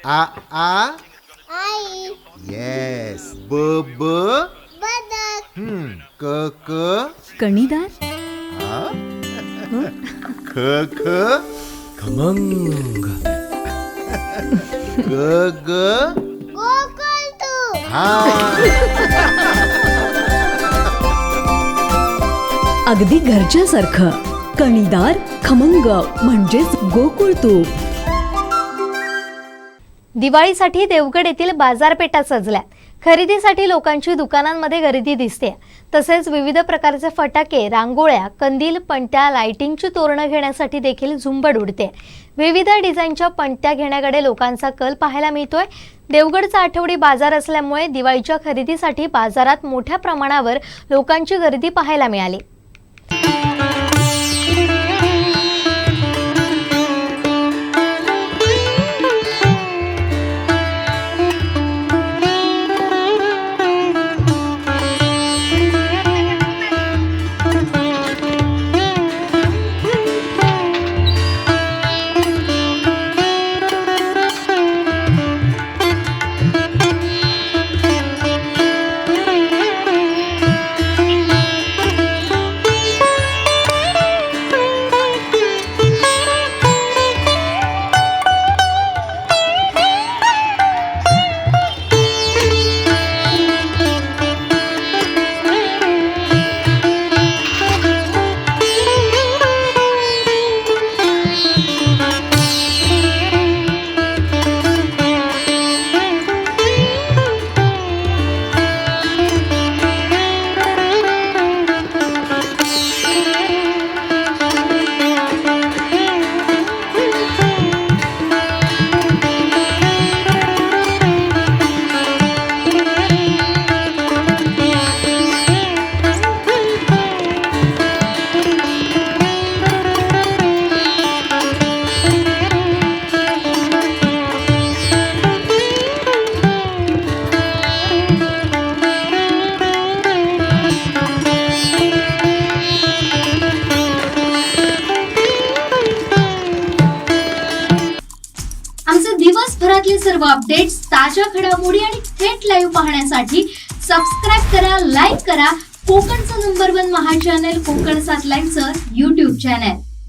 आ आ आई. Yes. ब ब बदक. क क कणीदार. ख ख खमंग. ग ग कोकण तू. अगदी घरच्यासारखं. कणीदार खमंग म्हणजेच गोकुळ तूप. दिवाळीसाठी देवगड येथील बाजारपेठा सजल्या. खरेदीसाठी लोकांची दुकानांमध्ये गर्दी दिसते. तसेच विविध प्रकारचे फटाके, रांगोळ्या, कंदील, पणत्या, लाइटिंगची तोरणं घेण्यासाठी देखील झुंबड उडते. विविध डिझाईनच्या पणत्या घेण्याकडे लोकांचा कल पाहायला मिळतोय. देवगडचा आठवडी बाजार असल्यामुळे दिवाळीच्या खरेदीसाठी बाजारात मोठ्या प्रमाणावर लोकांची गर्दी पाहायला मिळाली. दिवसभरातले सर्व अपडेट्स, ताज्या घडामोडी आणि थेट लाईव्ह पाहण्यासाठी सबस्क्राईब करा, लाईक करा कोकणचं नंबर 1 महा चॅनल कोकणसाद लाईव्हचं YouTube चॅनल.